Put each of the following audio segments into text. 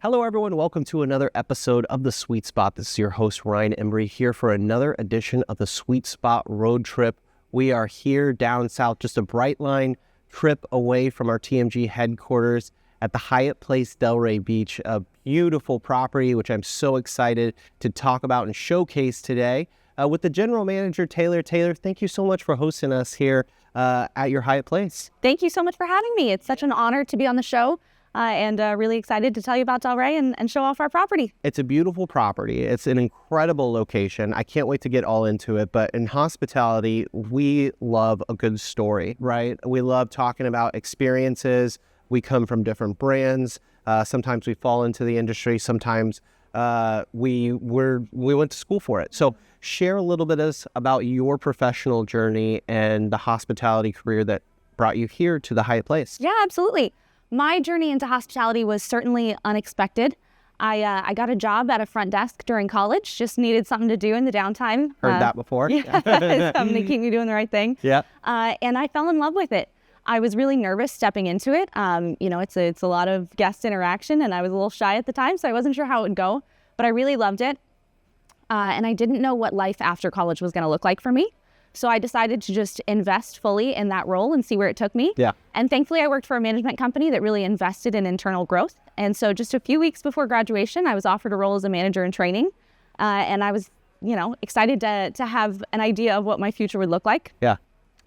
Hello, everyone. Welcome to another episode of The Sweet Spot. This is your host, Ryan Embry, here for another edition of the Sweet Spot Road Trip. We are here down south, just a bright line trip away from our TMG headquarters at the Hyatt Place Delray Beach, a beautiful property, which I'm so excited to talk about and showcase today with the general manager, Taylor. Taylor, thank you so much for hosting us here at your Hyatt Place. Thank you so much for having me. It's such an honor to be on the show. And really excited to tell you about Delray and show off our property. It's a beautiful property. It's an incredible location. I can't wait to get all into it. But in hospitality, we love a good story, right? We love talking about experiences. We come from different brands. Sometimes we fall into the industry. Sometimes we went to school for it. So share a little bit about your professional journey and the hospitality career that brought you here to the Hyatt Place. Yeah, absolutely. My journey into hospitality was certainly unexpected. I got a job at a front desk during college, just needed something to do in the downtime. Heard that before. Yeah, something to keep me doing the right thing. Yeah. And I fell in love with it. I was really nervous stepping into it. It's a lot of guest interaction, and I was a little shy at the time, so I wasn't sure how it would go, but I really loved it. And I didn't know what life after college was going to look like for me. So I decided to just invest fully in that role and see where it took me. Yeah. And thankfully, I worked for a management company that really invested in internal growth. And so just a few weeks before graduation, I was offered a role as a manager in training. And I was, excited to have an idea of what my future would look like. Yeah.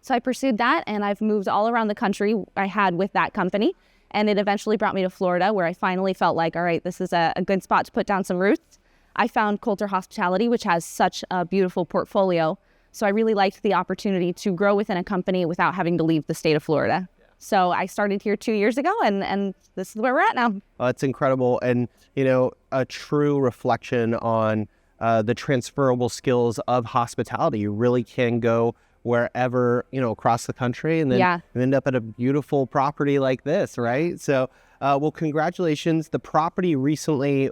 So I pursued that, and I've moved all around the country I had with that company. And it eventually brought me to Florida, where I finally felt like, all right, this is a good spot to put down some roots. I found Kolter Hospitality, which has such a beautiful portfolio. So I really liked the opportunity to grow within a company without having to leave the state of Florida. Yeah. So I started here 2 years ago, and this is where we're at now. Oh, it's incredible. And, a true reflection on the transferable skills of hospitality. You really can go wherever, across the country and then you end up at a beautiful property like this, right? So, well, congratulations. The property recently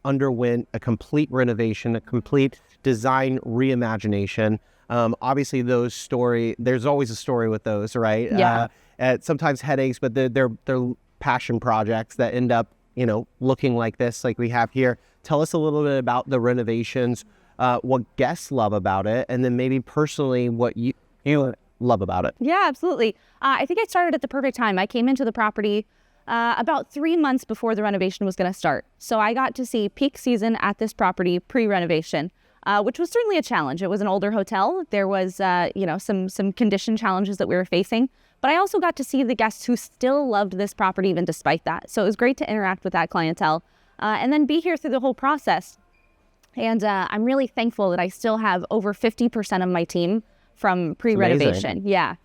underwent a complete renovation, a complete design reimagination. Obviously, there's always a story with those, right? Yeah. Sometimes headaches, but they're passion projects that end up, looking like this, like we have here. Tell us a little bit about the renovations, what guests love about it, and then maybe personally what you love about it. Yeah, absolutely. I think I started at the perfect time. I came into the property about 3 months before the renovation was going to start. So I got to see peak season at this property pre-renovation, which was certainly a challenge. It was an older hotel. There was, some condition challenges that we were facing. But I also got to see the guests who still loved this property even despite that. So it was great to interact with that clientele and then be here through the whole process. And I'm really thankful that I still have over 50% of my team from pre-renovation. Yeah.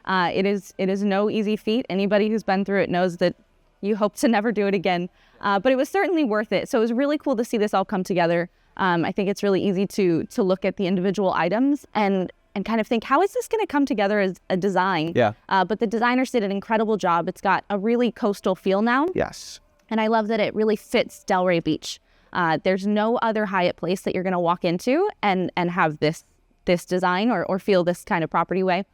It is no easy feat. Anybody who's been through it knows that you hope to never do it again. But it was certainly worth it. So it was really cool to see this all come together. I think it's really easy to look at the individual items and kind of think, how is this going to come together as a design? Yeah. But the designers did an incredible job. It's got a really coastal feel now. Yes. And I love that it really fits Delray Beach. There's no other Hyatt place that you're going to walk into and have this design or feel this kind of property way.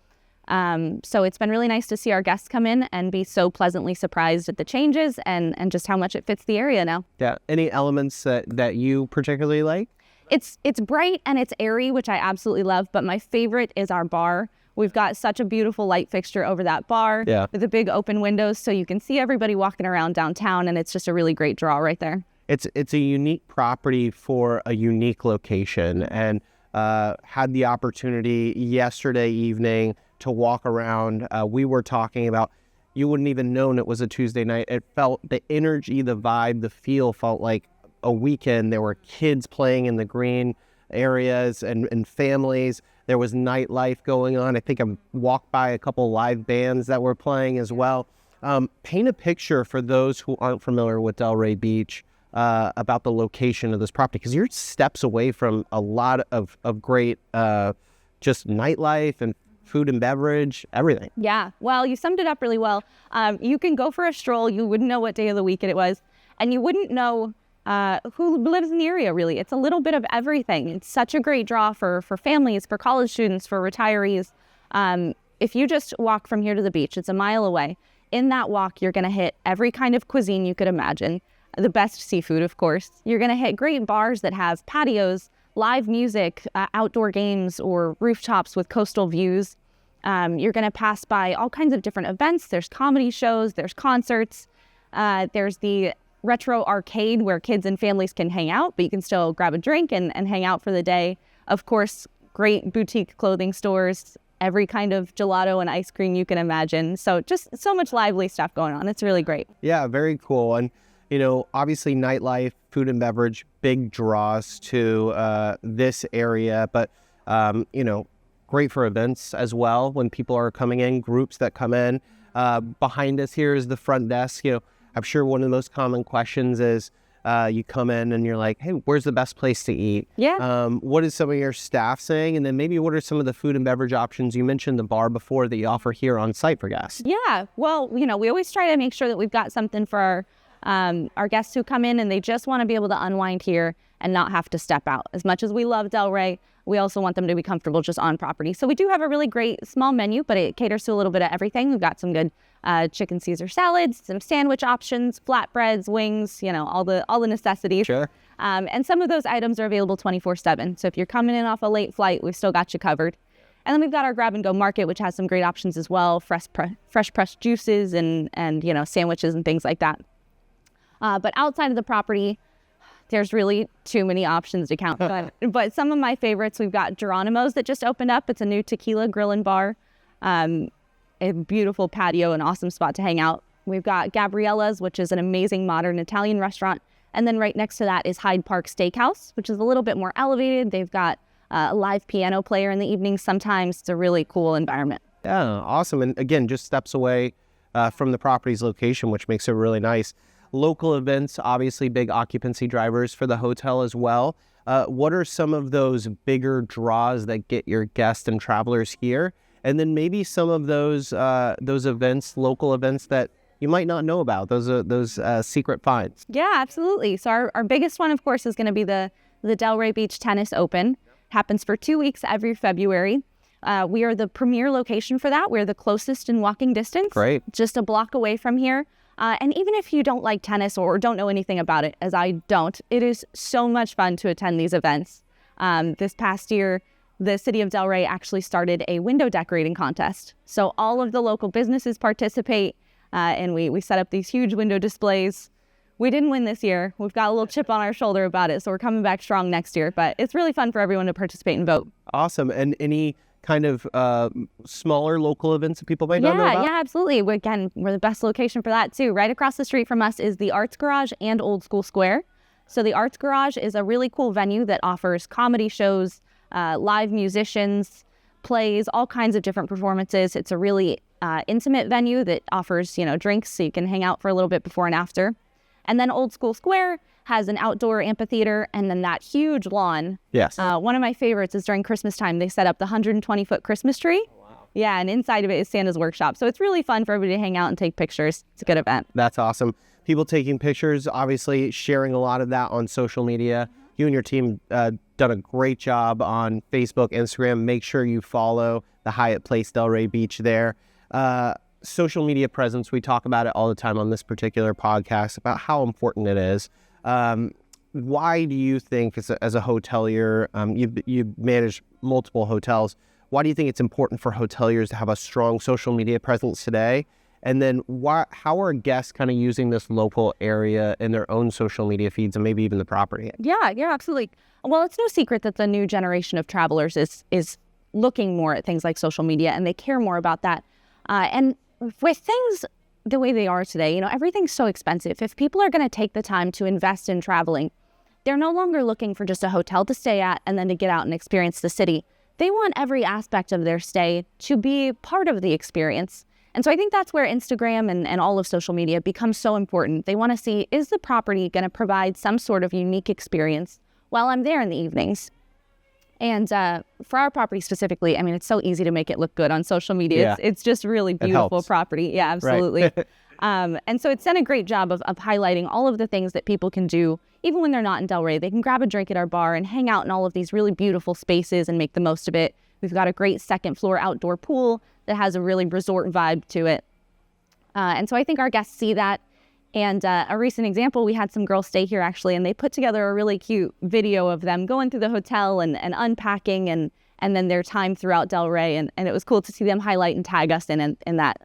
So it's been really nice to see our guests come in and be so pleasantly surprised at the changes and just how much it fits the area now. Yeah. Any elements that you particularly like? It's bright and it's airy, which I absolutely love. But my favorite is our bar. We've got such a beautiful light fixture over that bar with the big open windows, so you can see everybody walking around downtown, and it's just a really great draw right there. It's a unique property for a unique location, and had the opportunity yesterday evening to walk around. We were talking about, you wouldn't even known it was a Tuesday night. It felt, the energy, the vibe, the feel felt like a weekend. There were kids playing in the green areas and families. There was nightlife going on. I think I walked by a couple live bands that were playing as well. Paint a picture for those who aren't familiar with Delray Beach about the location of this property, because you're steps away from a lot of great just nightlife and food and beverage, everything. Yeah, well, you summed it up really well. You can go for a stroll. You wouldn't know what day of the week it was, and you wouldn't know who lives in the area, really. It's a little bit of everything. It's such a great draw for families, for college students, for retirees. If you just walk from here to the beach, it's a mile away. In that walk, you're going to hit every kind of cuisine you could imagine. the best seafood, of course. You're going to hit great bars that have patios, live music, outdoor games, or rooftops with coastal views. You're going to pass by all kinds of different events. There's comedy shows, there's concerts, there's the retro arcade where kids and families can hang out, but you can still grab a drink and hang out for the day. Of course, great boutique clothing stores, every kind of gelato and ice cream you can imagine. So just so much lively stuff going on. It's really great. Yeah, very cool. And, obviously nightlife, food and beverage, big draws to this area, but, great for events as well when people are coming in, groups that come in. Behind us here is the front desk. I'm sure one of the most common questions is you come in and you're like, hey, where's the best place to eat? Yeah. What is some of your staff saying? And then maybe what are some of the food and beverage options? You mentioned the bar before that you offer here on site for guests. Yeah. Well, we always try to make sure that we've got something for our guests who come in and they just want to be able to unwind here and not have to step out. As much as we love Delray, we also want them to be comfortable just on property. So we do have a really great small menu, but it caters to a little bit of everything. We've got some good chicken Caesar salads, some sandwich options, flatbreads, wings, all the necessities. Sure. And some of those items are available 24/7. So if you're coming in off a late flight, we've still got you covered. And then we've got our grab and go market, which has some great options as well, fresh pressed juices and sandwiches and things like that. But outside of the property, there's really too many options to count. But some of my favorites, we've got Geronimo's that just opened up. It's a new tequila grill and bar. A beautiful patio, an awesome spot to hang out. We've got Gabriella's, which is an amazing modern Italian restaurant. And then right next to that is Hyde Park Steakhouse, which is a little bit more elevated. They've got a live piano player in the evenings sometimes. It's a really cool environment. Yeah, awesome. And again, just steps away from the property's location, which makes it really nice. Local events, obviously big occupancy drivers for the hotel as well. What are some of those bigger draws that get your guests and travelers here? And then maybe some of those events, local events that you might not know about, those secret finds. Yeah, absolutely. So our biggest one, of course, is going to be the Delray Beach Tennis Open. Happens for 2 weeks every February. We are the premier location for that. We're the closest in walking distance. Great. Just a block away from here. And even if you don't like tennis or don't know anything about it, as I don't, it is so much fun to attend these events. This past year, the city of Delray actually started a window decorating contest. So all of the local businesses participate, and we set up these huge window displays. We didn't win this year. We've got a little chip on our shoulder about it, so we're coming back strong next year. But it's really fun for everyone to participate and vote. Awesome. And any kind of smaller local events that people might not know about? Yeah, absolutely. We're the best location for that too. Right across the street from us is the Arts Garage and Old School Square. So the Arts Garage is a really cool venue that offers comedy shows, live musicians, plays, all kinds of different performances. It's a really intimate venue that offers, drinks so you can hang out for a little bit before and after. And then Old School Square has an outdoor amphitheater and then that huge lawn. Yes. One of my favorites is during Christmas time. They set up the 120-foot Christmas tree. Oh, wow. Yeah, and inside of it is Santa's workshop. So it's really fun for everybody to hang out and take pictures. It's a good event. That's awesome. People taking pictures, obviously sharing a lot of that on social media. You and your team done a great job on Facebook, Instagram. Make sure you follow the Hyatt Place Delray Beach there. Social media presence, we talk about it all the time on this particular podcast about how important it is. Why do you think, as a hotelier, you manage multiple hotels, why do you think it's important for hoteliers to have a strong social media presence today? And then how are guests kind of using this local area in their own social media feeds and maybe even the property? Yeah, absolutely. Well, it's no secret that the new generation of travelers is looking more at things like social media and they care more about that. And with things the way they are today, everything's so expensive. If people are going to take the time to invest in traveling, they're no longer looking for just a hotel to stay at and then to get out and experience the city. They want every aspect of their stay to be part of the experience. And so I think that's where Instagram and all of social media becomes so important. They want to see, is the property going to provide some sort of unique experience while I'm there in the evenings? And for our property specifically, it's so easy to make it look good on social media. Yeah. It's just really beautiful property. Yeah, absolutely. Right. And so it's done a great job of highlighting all of the things that people can do, even when they're not in Delray. They can grab a drink at our bar and hang out in all of these really beautiful spaces and make the most of it. We've got a great second floor outdoor pool that has a really resort vibe to it. And so I think our guests see that. And a recent example, we had some girls stay here actually, and they put together a really cute video of them going through the hotel and unpacking and then their time throughout Delray. And it was cool to see them highlight and tag us in that.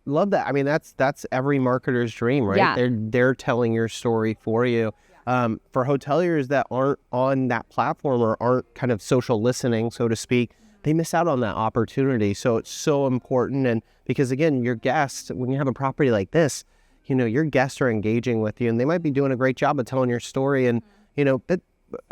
Love that. I mean, that's every marketer's dream, right? Yeah. They're telling your story for you. For hoteliers that aren't on that platform or aren't kind of social listening, so to speak, they miss out on that opportunity. So it's so important. And because again, your guests, when you have a property like this, your guests are engaging with you and they might be doing a great job of telling your story. And, but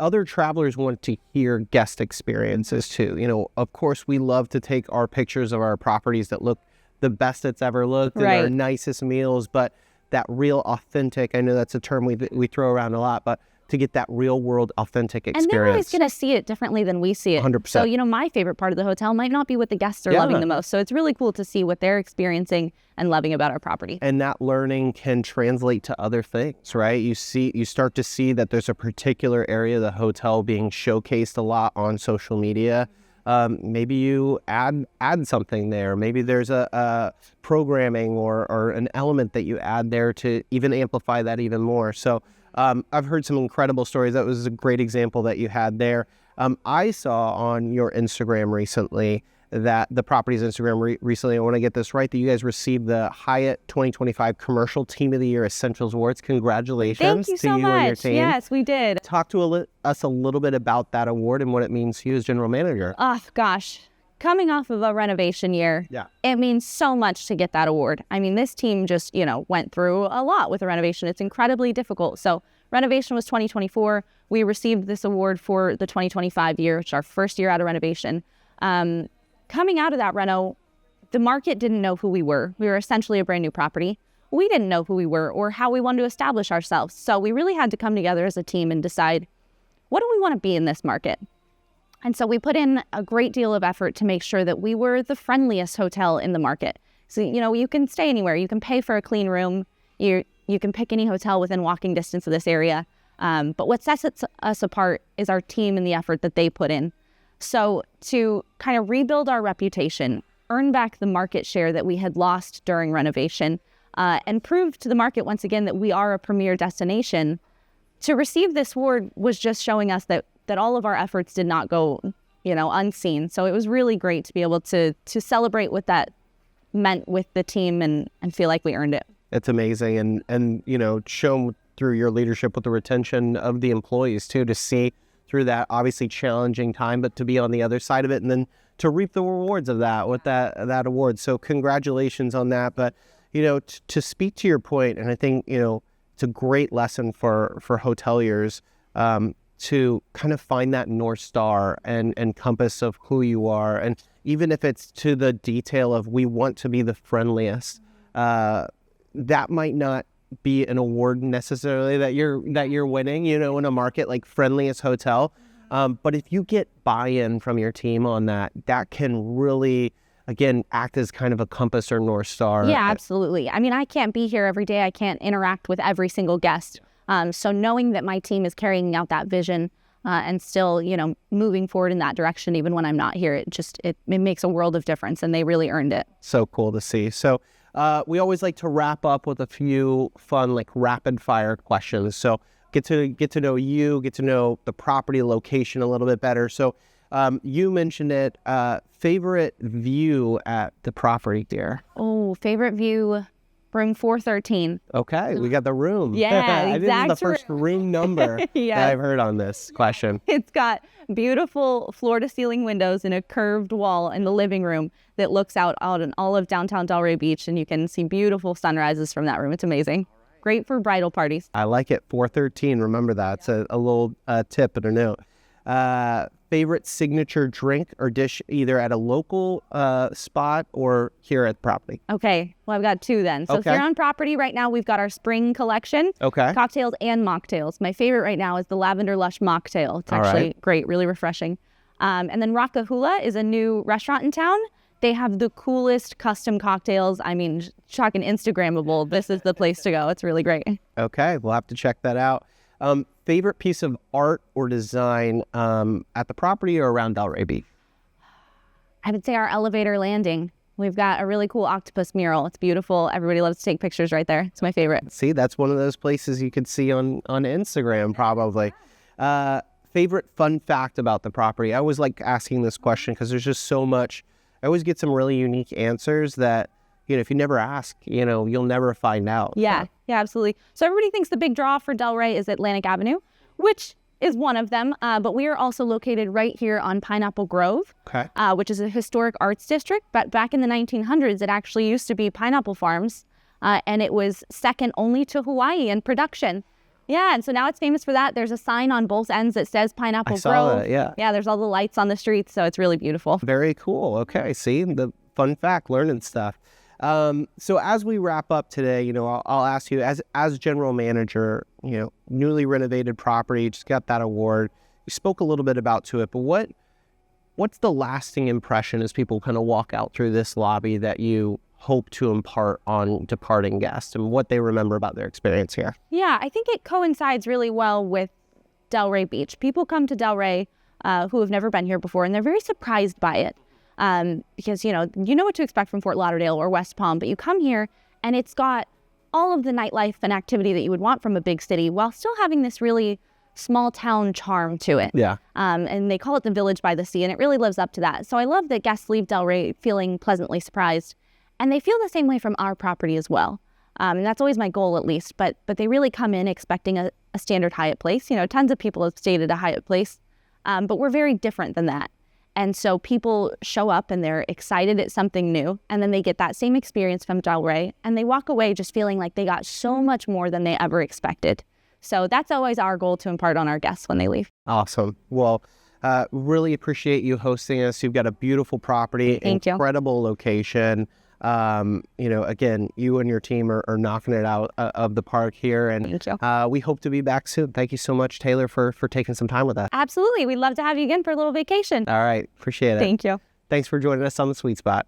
other travelers want to hear guest experiences too. Of course, we love to take our pictures of our properties that look the best it's ever looked and our nicest meals, but that real authentic, I know that's a term we throw around a lot, but to get that real world authentic experience. And they're always going to see it differently than we see it. 100%. So, my favorite part of the hotel might not be what the guests are loving the most. So it's really cool to see what they're experiencing and loving about our property. And that learning can translate to other things, right? You start to see that there's a particular area of the hotel being showcased a lot on social media. Maybe you add something there. Maybe there's a programming or an element that you add there to even amplify that even more. So I've heard some incredible stories. That was a great example that you had there. I saw on your Instagram recently that the property's Instagram recently, I want to get this right, that you guys received the Hyatt 2025 Commercial Team of the Year Essentials Awards. Congratulations. Thank you to so you much. And your team. Yes, we did. Talk to us a little bit about that award and what it means to you as general manager. Oh, gosh. Coming off of a renovation year, it means so much to get that award. I mean, this team just, went through a lot with a renovation. It's incredibly difficult. So renovation was 2024. We received this award for the 2025 year, which is our first year out of renovation. Coming out of that reno, the market didn't know who we were. We were essentially a brand new property. We didn't know who we were or how we wanted to establish ourselves. So we really had to come together as a team and decide, what do we want to be in this market? And so we put in a great deal of effort to make sure that we were the friendliest hotel in the market. So, you can stay anywhere. You can pay for a clean room. You can pick any hotel within walking distance of this area. But what sets us apart is our team and the effort that they put in. So to kind of rebuild our reputation, earn back the market share that we had lost during renovation, and prove to the market once again that we are a premier destination, to receive this award was just showing us that all of our efforts did not go, unseen. So it was really great to be able to celebrate what that meant with the team and feel like we earned it. It's amazing. And shown through your leadership with the retention of the employees too, to see through that obviously challenging time, but to be on the other side of it and then to reap the rewards of that with that award. So congratulations on that. But, to speak to your point, and I think, it's a great lesson for hoteliers to kind of find that North Star and compass of who you are. And even if it's to the detail of we want to be the friendliest, that might not be an award necessarily that you're winning, in a market like friendliest hotel. But if you get buy-in from your team on that can really, again, act as kind of a compass or North Star. Yeah, absolutely. I mean, I can't be here every day. I can't interact with every single guest. So knowing that my team is carrying out that vision and still, moving forward in that direction, even when I'm not here, it makes a world of difference, and they really earned it. So cool to see. So we always like to wrap up with a few fun, like rapid fire questions. So get to know you, get to know the property location a little bit better. So you mentioned it, favorite view at the property, dear? Oh, favorite view, room 413. Okay, we got the room. Yeah, exactly. This is the first room number that I've heard on this question. It's got beautiful floor-to-ceiling windows and a curved wall in the living room that looks out on all of downtown Delray Beach, and you can see beautiful sunrises from that room. It's amazing. Great for bridal parties. I like it. 413. Remember that. It's a little tip and a note. Favorite signature drink or dish, either at a local spot or here at the property? Okay. Well, I've got two then. So here on property right now, we've got our spring collection. Okay. Cocktails and mocktails. My favorite right now is the Lavender Lush mocktail. It's actually great, really refreshing. And then Rockahula is a new restaurant in town. They have the coolest custom cocktails. I mean, talking Instagrammable, this is the place to go. It's really great. Okay, we'll have to check that out. Favorite piece of art or design at the property or around Delray Beach? I would say our elevator landing. We've got a really cool octopus mural. It's beautiful. Everybody loves to take pictures right there. It's my favorite. See, that's one of those places you could see on Instagram probably. Favorite fun fact about the property? I always like asking this question because there's just so much. I always get some really unique answers that, if you never ask, you'll never find out. Yeah, absolutely. So everybody thinks the big draw for Delray is Atlantic Avenue, which is one of them. But we are also located right here on Pineapple Grove, which is a historic arts district. But back in the 1900s, it actually used to be pineapple farms, and it was second only to Hawaii in production. Yeah, and so now it's famous for that. There's a sign on both ends that says Pineapple Grove. I saw that, yeah. Yeah, there's all the lights on the streets, so it's really beautiful. Very cool. Okay, see, the fun fact, learning stuff. So as we wrap up today, I'll ask you, as general manager, newly renovated property, just got that award. You spoke a little bit about it, but what's the lasting impression as people kind of walk out through this lobby that you hope to impart on departing guests and what they remember about their experience here? Yeah, I think it coincides really well with Delray Beach. People come to Delray who have never been here before, and they're very surprised by it because, you know what to expect from Fort Lauderdale or West Palm, but you come here and it's got all of the nightlife and activity that you would want from a big city while still having this really small town charm to it. Yeah. And they call it the Village by the Sea, and it really lives up to that. So I love that guests leave Delray feeling pleasantly surprised. And they feel the same way from our property as well. And that's always my goal, at least. But they really come in expecting a standard Hyatt Place. Tons of people have stayed at a Hyatt Place. But we're very different than that. And so people show up and they're excited at something new. And then they get that same experience from Delray. And they walk away just feeling like they got so much more than they ever expected. So that's always our goal to impart on our guests when they leave. Awesome. Well, really appreciate you hosting us. You've got a beautiful property, Thank you. Incredible location. Again, you and your team are knocking it out of the park here, and Thank you. we hope to be back soon. Thank you so much, Taylor, for taking some time with us. Absolutely. We'd love to have you again for a little vacation. All right. Appreciate it. Thank you. Thanks for joining us on The Sweet Spot.